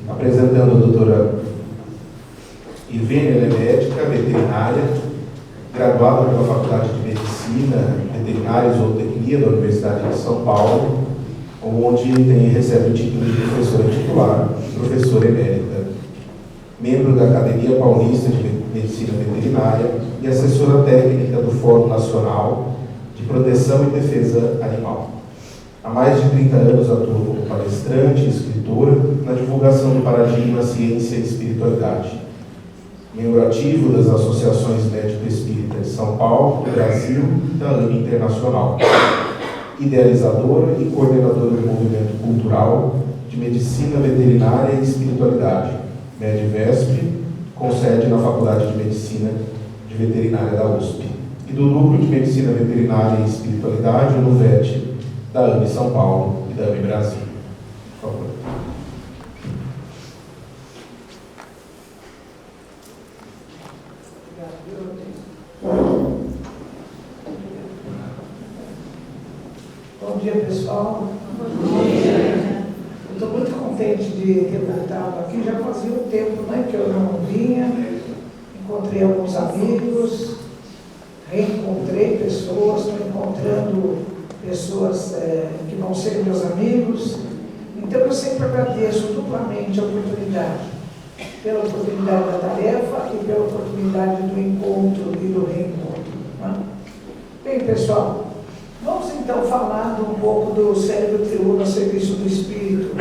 Apresentando a doutora Ivene, ela é médica veterinária, graduada pela Faculdade de Medicina, Veterinária e Zootecnia da Universidade de São Paulo, onde recebe o título de professora titular, professora emérita, membro da Academia Paulista de Medicina Veterinária e assessora técnica do Fórum Nacional de Proteção e Defesa Animal. Há mais de 30 anos atua como palestrante e escritora na divulgação do paradigma Ciência e Espiritualidade. Membro ativo das associações médico-espírita de São Paulo, do Brasil e da AME Internacional. Idealizadora e coordenadora do movimento cultural de Medicina Veterinária e Espiritualidade, MEDVESP, com sede na Faculdade de Medicina de Veterinária da USP. E do Núcleo de Medicina Veterinária e Espiritualidade, o NUVET, da AME São Paulo e da AME Brasil. Por favor. Bom dia, pessoal. Bom dia. Estou muito contente de ter voltado aqui. Já fazia um tempo, né, que eu não vinha. Encontrei alguns amigos, reencontrei pessoas, estou encontrando pessoas que vão ser meus amigos. Então eu sempre agradeço duplamente a oportunidade, pela oportunidade da tarefa e pela oportunidade do encontro e do reencontro. Né? Bem, pessoal, vamos então falar um pouco do cérebro triuno a serviço do espírito.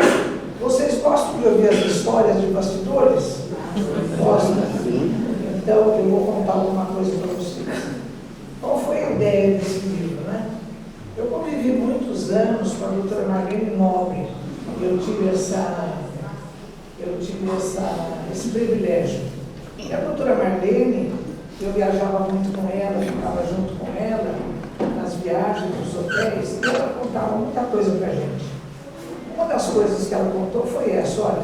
Vocês gostam de ouvir as histórias de bastidores? Gostam? Então eu vou contar alguma coisa para vocês. Qual foi a ideia desse livro, né? Eu convivi muitos anos com a doutora Marlene Nobre. Eu tive esse privilégio. E a doutora Marlene, eu viajava muito com ela, ficava junto com ela, nas viagens, nos hotéis, e ela contava muita coisa para a gente. Uma das coisas que ela contou foi essa: olha,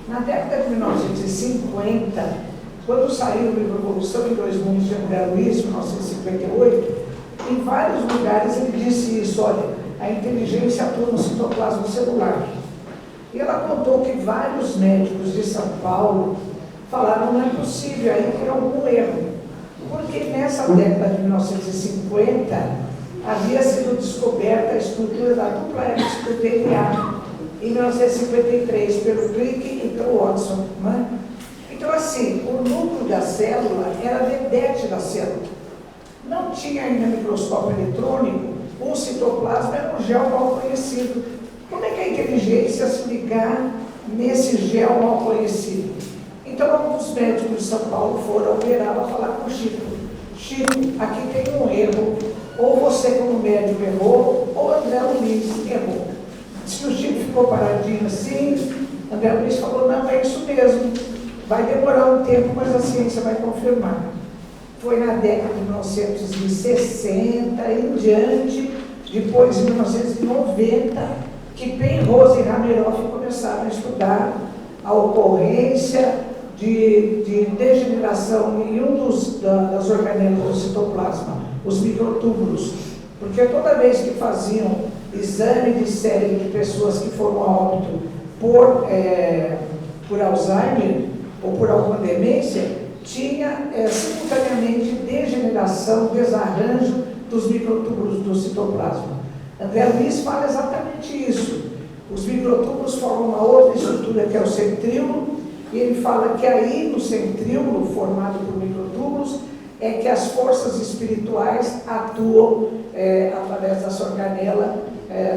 na década de 1950, quando saiu o livro Evolução em Dois Mundos de André Luiz, em 1958, em vários lugares ele disse isso: olha, a inteligência atua no citoplasma celular. E ela contou que vários médicos de São Paulo falaram: não é possível, aí tem algum erro. Porque nessa década de 1950 havia sido descoberta a estrutura da dupla hélice do DNA, em 1953, pelo Crick e pelo Watson. Né? Então, assim, o núcleo da célula era a vedete da célula. Não tinha ainda microscópio eletrônico, o citoplasma era um gel mal conhecido. Como é que a inteligência se ligar nesse gel mal conhecido? Então, alguns médicos de São Paulo foram operar para falar com o Chico: Chico, aqui tem um erro, ou você como médico errou, ou André Luiz errou. Diz que o Chico ficou paradinho assim, André Luiz falou: não, é isso mesmo, vai demorar um tempo, mas a ciência vai confirmar. Foi na década de 1960 em diante, depois de 1990, que Penrose e Hameroff começaram a estudar a ocorrência de degeneração em um das organelas do citoplasma, os microtúbulos. Porque toda vez que faziam exame de cérebro de pessoas que foram a óbito por Alzheimer ou por alguma demência, tinha simultaneamente degeneração, desarranjo dos microtúbulos do citoplasma. André Luiz fala exatamente isso. Os microtúbulos formam uma outra estrutura que é o centríolo, e ele fala que aí no centríolo, formado por microtúbulos, é que as forças espirituais atuam através dessa organela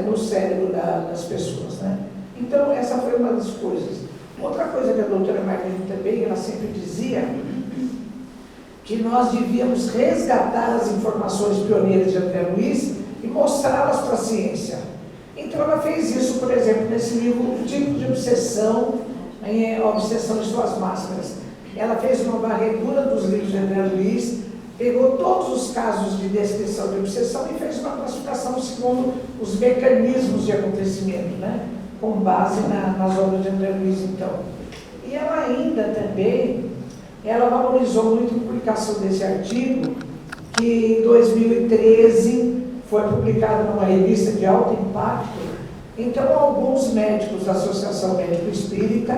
no cérebro das pessoas. Né? Então, essa foi uma das coisas. Outra coisa que a doutora Marlene também, ela sempre dizia, que nós devíamos resgatar as informações pioneiras de André Luiz e mostrá-las para a ciência. Então ela fez isso, por exemplo, nesse livro, O Tipo de Obsessão, A Obsessão de Suas Máscaras. Ela fez uma varredura dos livros de André Luiz, pegou todos os casos de descrição de obsessão e fez uma classificação segundo os mecanismos de acontecimento, né? Com base nas obras de André Luiz, então. E ela ainda também, ela valorizou muito a publicação desse artigo, que em 2013 foi publicado numa revista de alto impacto, Então, alguns médicos da Associação Médico Espírita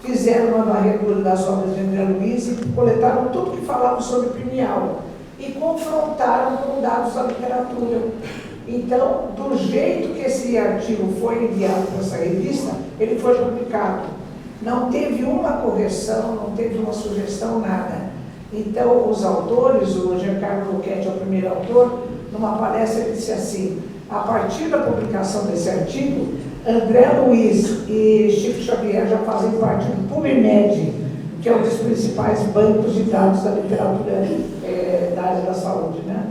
fizeram uma varredura das obras de André Luiz e coletaram tudo que falava sobre pineal e confrontaram com dados da literatura. Então, do jeito que esse artigo foi enviado para essa revista, ele foi publicado. Não teve uma correção, não teve uma sugestão, nada. Então, os autores, o Giancarlo Roquetti é o primeiro autor, numa palestra ele disse assim: a partir da publicação desse artigo, André Luiz e Chico Xavier já fazem parte do PubMed, que é um dos principais bancos de dados da literatura da área da saúde, né?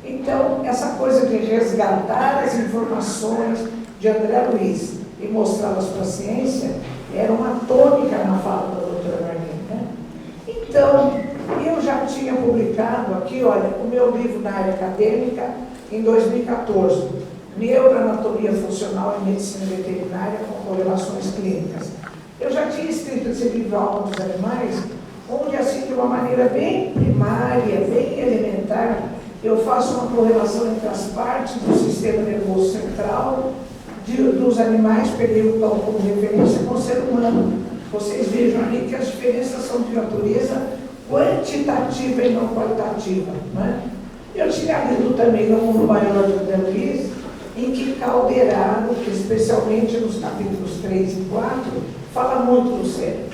Então, essa coisa de resgatar as informações de André Luiz e mostrá-las para a ciência era uma tônica na fala da doutora Marlene, né? Então, eu já tinha publicado aqui, olha, o meu livro na área acadêmica em 2014, Neuroanatomia Funcional e Medicina Veterinária com Correlações Clínicas. Eu já tinha escrito esse livro Alma dos Animais, onde, assim, de uma maneira bem primária, bem elementar, eu faço uma correlação entre as partes do sistema nervoso central dos animais, peguei o cão como referência com o ser humano. Vocês vejam ali que as diferenças são de natureza quantitativa e não qualitativa, né? Eu tinha lido também No Mundo Maior de André Luiz, em que Calderaro, especialmente nos capítulos 3 e 4, fala muito do cérebro.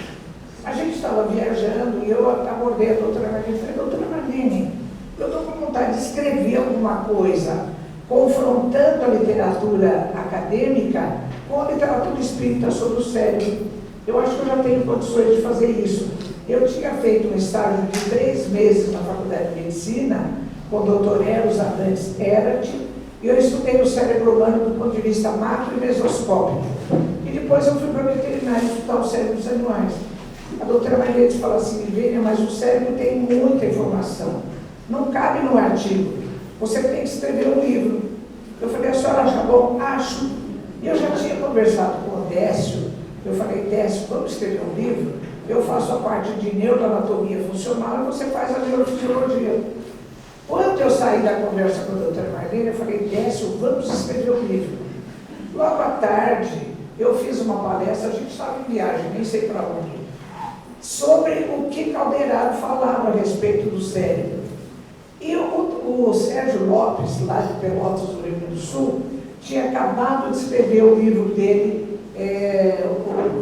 A gente estava viajando e eu abordei a doutora Marlene e falei: doutora Marlene, eu estou com vontade de escrever alguma coisa, confrontando a literatura acadêmica com a literatura espírita sobre o cérebro. Eu acho que eu já tenho condições de fazer isso. Eu tinha feito um estágio de 3 meses na Faculdade de Medicina, com o Dr. Eros Adantes Erat, e eu estudei o cérebro humano do ponto de vista macro e mesoscópico. E depois eu fui para a veterinária estudar o cérebro dos animais. A doutora Marlene fala assim: Vênia, mas o cérebro tem muita informação. Não cabe no artigo. Você tem que escrever um livro. Eu falei: a senhora acha bom? Acho. E eu já tinha conversado com o Décio. Eu falei: Décio, vamos escrever um livro? Eu faço a parte de neuroanatomia funcional e você faz a neurofisiologia. Quando eu saí da conversa com a doutora Marlene, eu falei: Décio, vamos escrever um livro. Logo à tarde, eu fiz uma palestra, a gente estava em viagem, nem sei para onde, sobre o que Calderaro falava a respeito do cérebro. E o Sérgio Lopes, lá de Pelotas, do Rio Grande do Sul, tinha acabado de escrever o livro dele,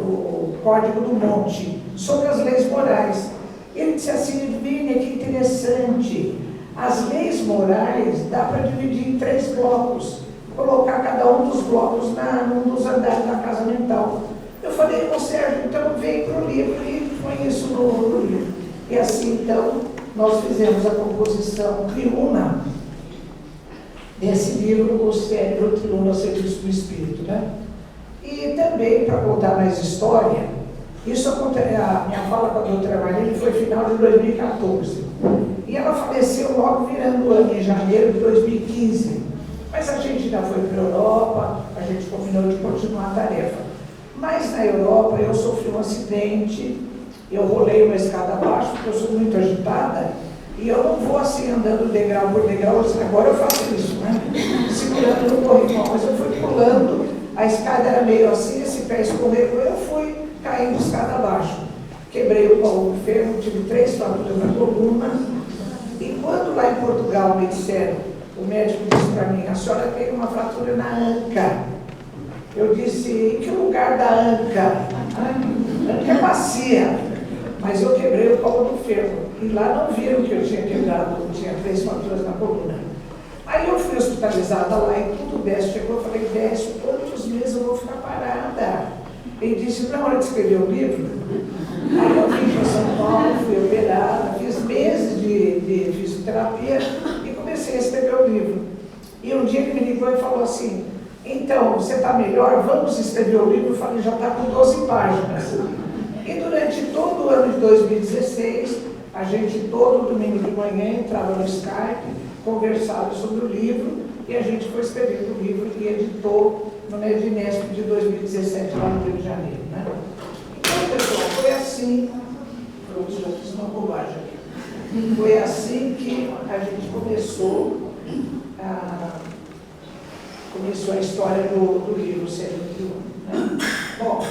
o Código do Monte, sobre as leis morais. Ele disse assim: Vênia, que interessante, as leis morais dá para dividir em 3 blocos, colocar cada um dos blocos num dos andares da casa mental. Eu falei: ô Sérgio, então vem para o livro e põe isso no livro. E assim, então, nós fizemos a composição triuna desse livro, O Cérebro Triuna ao Serviço do Espírito, né? E também, para contar mais história, a minha fala com a doutora Marlene foi final de 2014. E ela faleceu logo virando o ano, em janeiro de 2015. Mas a gente ainda foi para a Europa, a gente combinou de continuar a tarefa. Mas na Europa eu sofri um acidente, eu rolei uma escada abaixo, porque eu sou muito agitada, e eu não vou assim andando degrau por degrau, agora eu faço isso, né? Segurando no corrimão, mas eu fui pulando, a escada era meio assim, esse pé escorregou, eu fui caindo escada abaixo. Quebrei o pão ferro, tive 3 fraturas na coluna, e quando lá em Portugal me disseram, o médico disse para mim: a senhora tem uma fratura na anca. Eu disse: em que lugar da anca? Anca é bacia. Mas eu quebrei o colo do ferro. E lá não viram que eu tinha quebrado, tinha 3 fraturas na coluna. Aí eu fui hospitalizada lá e tudo Décio chegou. Eu falei: Décio, quantos meses eu vou ficar parada? Ele disse: na hora de escrever o livro. Aí eu vim para São Paulo, fui operada, fiz meses de fisioterapia e comecei a escrever o livro. E um dia ele me ligou e falou assim: então, você está melhor? Vamos escrever o livro? Eu falei: já está com 12 páginas. E durante todo o ano de 2016, a gente todo domingo de manhã entrava no Skype, conversava sobre o livro e a gente foi escrevendo o livro e editou no Medinesp de 2017, lá no Rio de Janeiro, né? Então, pessoal, foi assim, pronto, já fiz uma bobagem aqui. Foi assim que a gente começou Isso é a história do livro Cérebro Tribuno, né? Bom,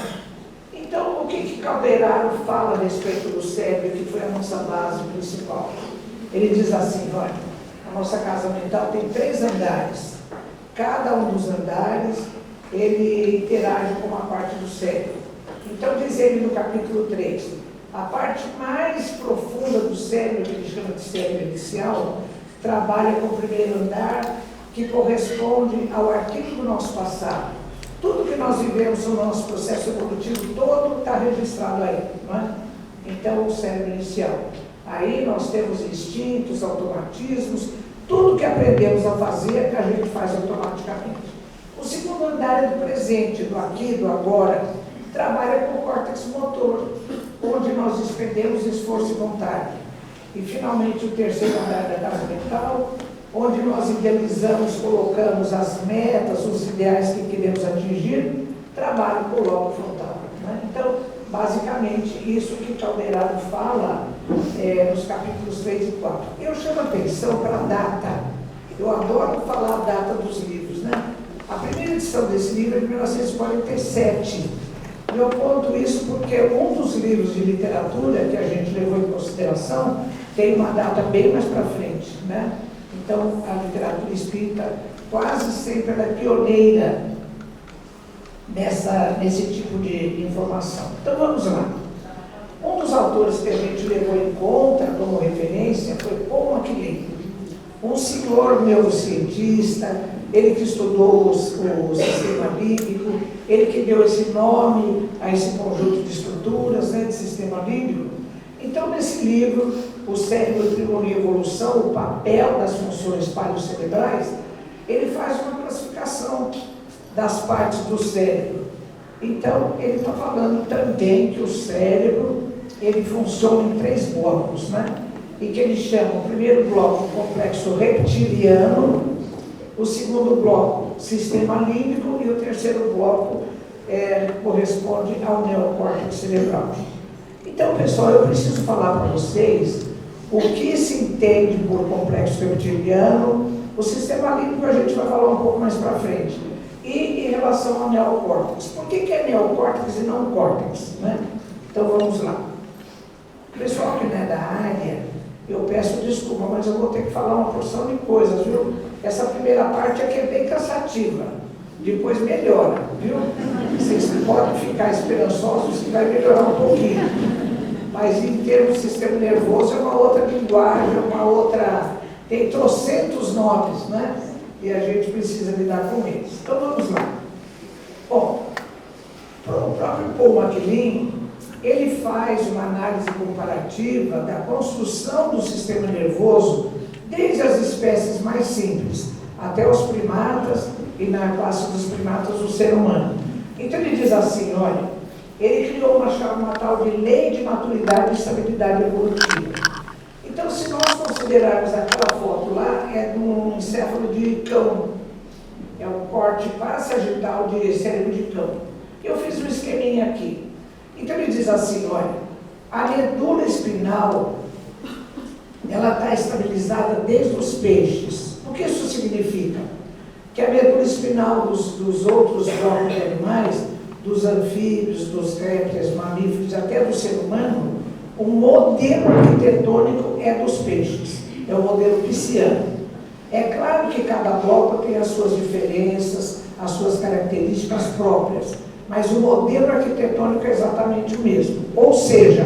então o que Calderaro fala a respeito do cérebro, que foi a nossa base principal? Ele diz assim, olha, a nossa casa mental tem 3 andares. Cada um dos andares, ele interage com uma parte do cérebro. Então, diz ele no capítulo 3, a parte mais profunda do cérebro, que ele chama de cérebro inicial, trabalha com o primeiro andar, que corresponde ao arquivo do nosso passado. Tudo que nós vivemos no nosso processo evolutivo todo está registrado aí, não é? Então, o cérebro inicial. Aí nós temos instintos, automatismos, tudo que aprendemos a fazer, que a gente faz automaticamente. O segundo andar é do presente, do aqui, do agora. Trabalha com o córtex motor, onde nós expendemos esforço e vontade. E, finalmente, o terceiro andar da casa mental, onde nós idealizamos, colocamos as metas, os ideais que queremos atingir, trabalha com o lobo frontal, né? Então, basicamente, isso que Calderaro fala nos capítulos 3 e 4. Eu chamo a atenção para a data. Eu adoro falar a data dos livros, né? A primeira edição desse livro é de 1947. Eu aponto isso porque um dos livros de literatura que a gente levou em consideração tem uma data bem mais para frente, né? Então, a literatura espírita quase sempre ela é pioneira nesse tipo de informação. Então, vamos lá. Um dos autores que a gente levou em conta como referência foi Paul MacLean, um senhor neurocientista, ele que estudou o sistema límbico, ele que deu esse nome a esse conjunto de estruturas, né, de sistema límbico. Então, nesse livro, O Cérebro, Tribuno e Evolução, o papel das funções paleocerebrais, ele faz uma classificação das partes do cérebro. Então, ele está falando também que o cérebro, ele funciona em 3 blocos, né? E que ele chama o primeiro bloco complexo reptiliano, o segundo bloco sistema límbico e o terceiro bloco corresponde ao neocórtex cerebral. Então, pessoal, eu preciso falar para vocês o que se entende por complexo reptiliano. O sistema límbico a gente vai falar um pouco mais para frente. E em relação ao neocórtex. Por que é neocórtex e não córtex, né? Então, vamos lá. Pessoal que não é da área, eu peço desculpa, mas eu vou ter que falar uma porção de coisas, viu? Essa primeira parte aqui é bem cansativa. Depois melhora, viu? Vocês podem ficar esperançosos que vai melhorar um pouquinho. Mas em termos de sistema nervoso é uma outra linguagem, uma outra... Tem trocentos nomes, né? E a gente precisa lidar com eles. Então vamos lá. Bom, o próprio Paul MacLean, ele faz uma análise comparativa da construção do sistema nervoso desde as espécies mais simples até os primatas e na classe dos primatas o ser humano. Então ele diz assim, olha, ele criou uma tal de lei de maturidade e estabilidade evolutiva. Então, se nós considerarmos aquela foto lá, é de um encéfalo de cão, é um corte parassagital de cérebro de cão. Eu fiz um esqueminha aqui. Então ele diz assim, olha, a medula espinal, ela está estabilizada desde os peixes. O que isso significa? Que a medula espinal dos outros blocos de animais, dos anfíbios, dos répteis, mamíferos, até do ser humano, o modelo arquitetônico é dos peixes, é o modelo pisciano. É claro que cada bloco tem as suas diferenças, as suas características próprias, mas o modelo arquitetônico é exatamente o mesmo. Ou seja,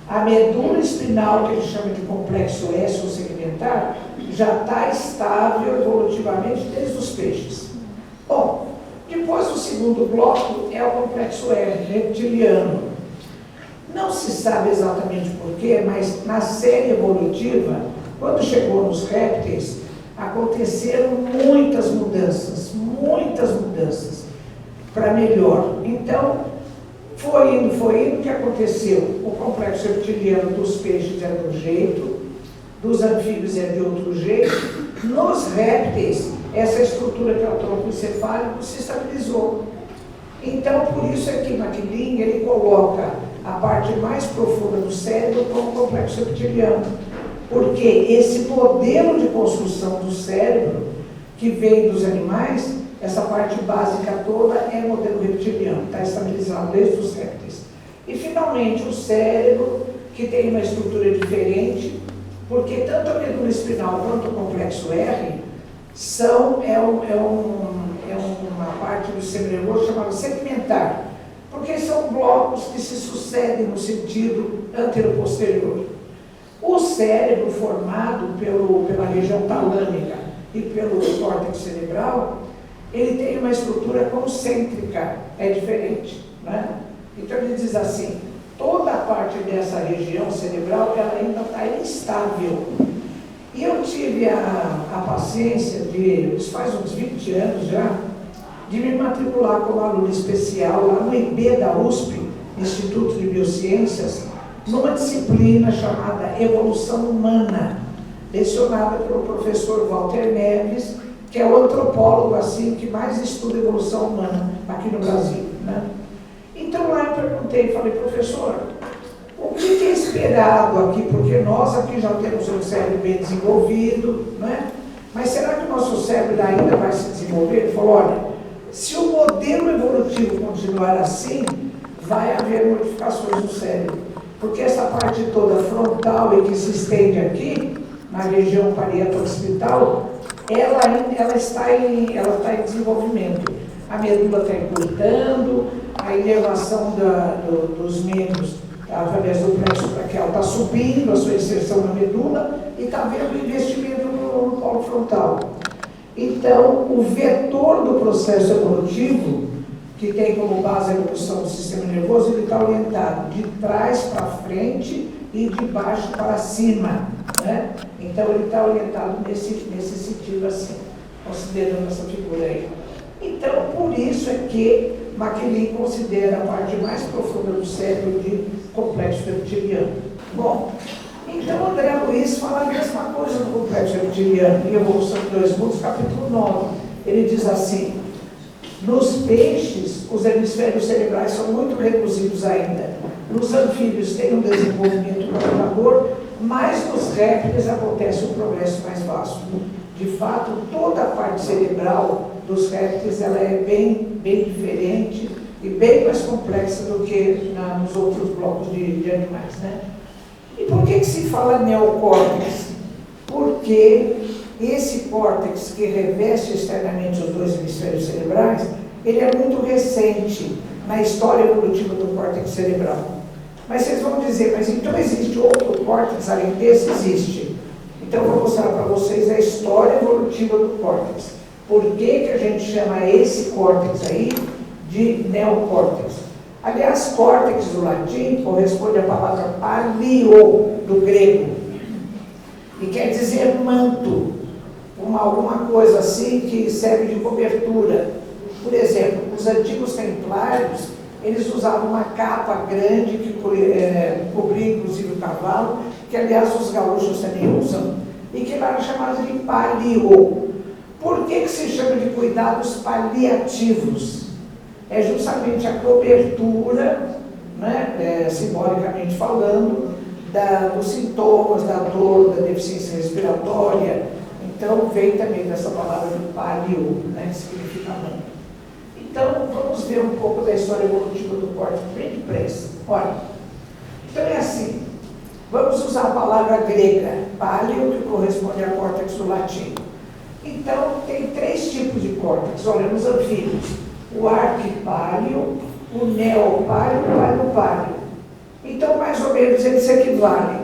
a medula espinal, que ele chama de complexo S ou segmentar, já está estável evolutivamente desde os peixes. Bom, depois o segundo bloco é o complexo R, reptiliano. Não se sabe exatamente porquê, mas na série evolutiva, quando chegou nos répteis, aconteceram muitas mudanças para melhor. Então, foi indo, o que aconteceu? O complexo reptiliano dos peixes é de um jeito, dos anfíbios é de outro jeito. Nos répteis, essa estrutura que é o tronco encefálico se estabilizou. Então, por isso é que MacLean, ele coloca a parte mais profunda do cérebro como complexo reptiliano. Porque esse modelo de construção do cérebro, que vem dos animais, essa parte básica toda é modelo reptiliano, está estabilizado desde os répteis. E finalmente o cérebro, que tem uma estrutura diferente, porque tanto a medula espinal quanto o complexo R uma parte do sistema nervoso chamada segmentar, porque são blocos que se sucedem no sentido antero-posterior. O cérebro formado pela região talâmica e pelo córtex cerebral, ele tem uma estrutura concêntrica, é diferente, né? Então ele diz assim, toda a parte dessa região cerebral, ela ainda está instável. E eu tive a paciência isso faz uns 20 anos já, de me matricular como aluno especial lá no IB da USP, Instituto de Biociências, numa disciplina chamada Evolução Humana, lecionada pelo professor Walter Neves, que é o antropólogo assim, que mais estuda evolução humana aqui no Brasil, né? Então lá eu perguntei, falei, professor, o que é esperado aqui? Porque nós aqui já temos um cérebro bem desenvolvido, né? Mas será que o nosso cérebro ainda vai se desenvolver? Ele falou, olha, se o modelo evolutivo continuar assim, vai haver modificações no cérebro. Porque essa parte toda frontal e que se estende aqui, na região parieto-occipital, ela está em desenvolvimento. A medula está encurtando, a inervação dos membros através do plexo braquial está subindo, a sua inserção na medula, e está havendo investimento no polo frontal. Então, o vetor do processo evolutivo, que tem como base a evolução do sistema nervoso, ele está orientado de trás para frente e de baixo para cima, né? Então, ele está orientado nesse sentido assim, considerando essa figura aí. Então, por isso é que MacLean considera a parte mais profunda do cérebro de complexo reptiliano. Bom, então André Luiz fala a mesma coisa do complexo reptiliano, em Evolução de Dois Mundos, capítulo 9. Ele diz assim, nos peixes, os hemisférios cerebrais são muito reduzidos ainda. Nos anfíbios tem um desenvolvimento controlador, mas nos répteis acontece um progresso mais vasto. De fato, toda a parte cerebral dos répteis ela é bem diferente e bem mais complexa do que nos outros blocos de animais, né? E por que se fala neocórtex? Porque esse córtex que reveste externamente os dois hemisférios cerebrais, ele é muito recente na história evolutiva do córtex cerebral. Mas vocês vão dizer, mas então existe outro córtex além desse? Existe. Então eu vou mostrar para vocês a história evolutiva do córtex. Por que a gente chama esse córtex aí de neocórtex? Aliás, córtex do latim corresponde à palavra palio, do grego, e quer dizer manto, alguma coisa assim que serve de cobertura. Por exemplo, os antigos templários, eles usavam uma capa grande que cobria inclusive o cavalo, que aliás os gaúchos também usam, e que era chamado de palio. Por que se chama de cuidados paliativos? É justamente a cobertura, né, simbolicamente falando, dos sintomas, da dor, da deficiência respiratória. Então, vem também dessa palavra de palio, né, que significa manto. Então, vamos ver um pouco da história evolutiva do córtex, bem depressa. Olha, então é assim, vamos usar a palavra grega, palio, que corresponde a córtex do latim. Então, tem três tipos de córtex, olha, nos anfíbios, o arquipálio, o neopálio e o paliopálio. Então, mais ou menos, eles se equivalem.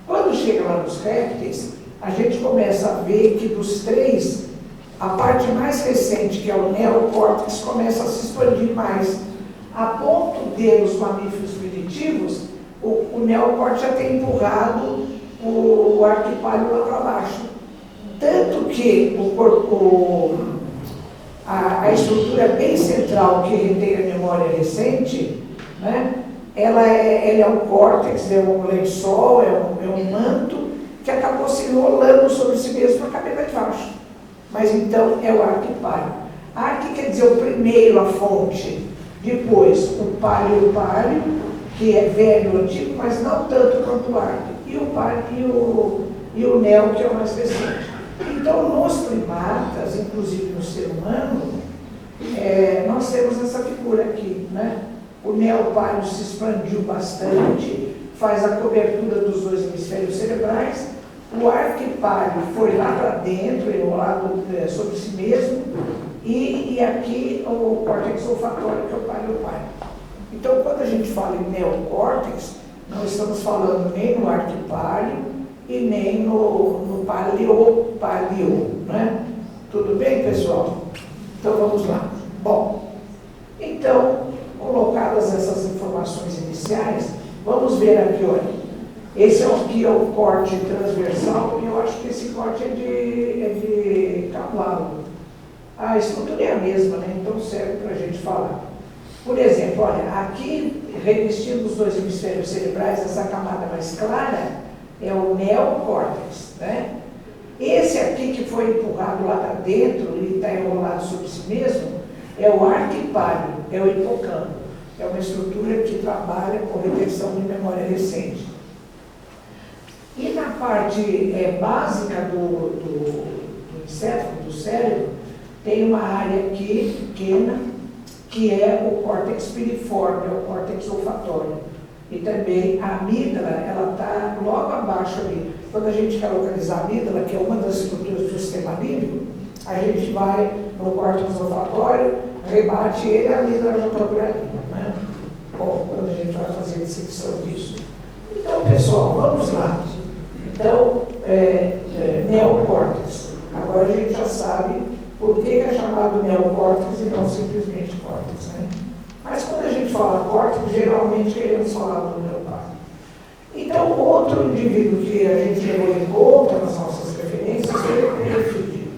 Quando chega lá nos répteis, a gente começa a ver que dos três, a parte mais recente, que é o neocórtex, começa a se expandir mais. A ponto de, nos mamíferos primitivos, o neocórtex já tem empurrado o arquipálio lá para baixo. Tanto que a estrutura bem central que retém a memória recente, né, ela é um córtex, é um lençol, é um manto que acabou se enrolando sobre si mesmo para caber lá de baixo. Mas então é o arquipálio. Arque quer dizer o primeiro, a fonte. Depois o paliopálio, que é velho, antigo, mas não tanto quanto o arque. E o neo, que é o mais recente. Então, nos primatas, inclusive no ser humano, nós temos essa figura aqui, né? O neopálio se expandiu bastante, faz a cobertura dos dois hemisférios cerebrais. O arquipálio foi lá para dentro, enrolado sobre si mesmo, e aqui o córtex olfatório, que é o paleopálio. Então, quando a gente fala em neocórtex, não estamos falando nem no arquipálio e nem no paleopálio, né? Tudo bem, pessoal? Então, vamos lá. Bom, então, colocadas essas informações iniciais, vamos ver aqui, olha. Esse aqui é o corte transversal, e eu acho que esse corte é de cavalo. A estrutura é a mesma, né? Então serve para a gente falar. Por exemplo, olha, aqui, revestindo os dois hemisférios cerebrais, essa camada mais clara é o neocórtex, né? Esse aqui que foi empurrado lá para dentro e está enrolado sobre si mesmo é o arquipálio, é o hipocampo. É uma estrutura que trabalha com retenção de memória recente. E na parte básica do encéfalo, do cérebro, tem uma área aqui pequena, que é o córtex piriforme, é o córtex olfatório. E também a amígdala, ela está logo abaixo ali. Quando a gente quer localizar a amígdala, que é uma das estruturas do sistema límbico, a gente vai no córtex olfatório, rebate ele, a amígdala já está por ali, né? Bom, quando a gente vai fazer a dissecção disso. Então, pessoal, vamos lá. Então, neocórtex. Agora a gente já sabe por que é chamado neocórtex e não simplesmente córtex, né? Mas quando a gente fala córtex, geralmente queremos falar do neopálio. Então, outro indivíduo que a gente levou em conta nas nossas referências foi o Penfield.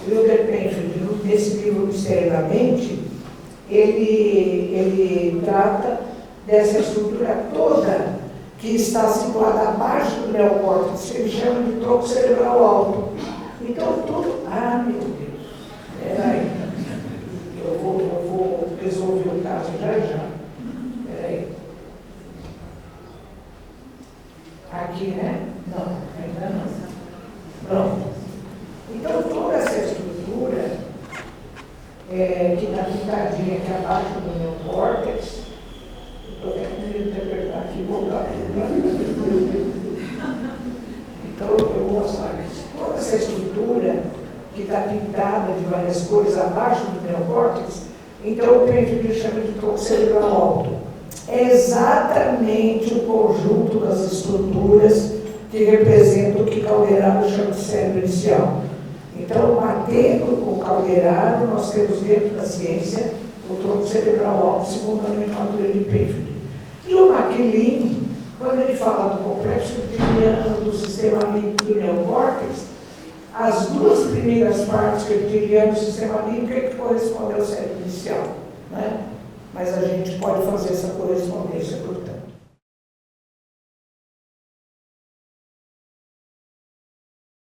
O Wilder Penfield, nesse livro Mistério da Mente, ele trata dessa estrutura toda que está situada abaixo do neocórtex, que ele chama de tronco cerebral alto. Então, tudo... Ah, meu Deus! Peraí. Eu vou resolver o caso já. Peraí. Aqui, né? Não, ainda não. Pronto. Então, toda essa estrutura que está pintadinha aqui abaixo do neocórtex, estou tentando interpretar aqui e voltar. Então, eu vou mostrar isso. Toda essa estrutura que está pintada de várias cores abaixo do neocórtex, então o Penfield chama de tronco cerebral alto. É exatamente o conjunto das estruturas que representam o que Calderaro chama de cérebro inicial. Então, batendo com o Calderaro, nós temos dentro da ciência o tronco cerebral alto, segundo a nomenclatura de Penfield. E o MacLean, quando ele fala do complexo reptiliano, do sistema límbico do neocórtex, as duas primeiras partes reptiliano do sistema límbico é que correspondem ao cérebro inicial, né? Mas a gente pode fazer essa correção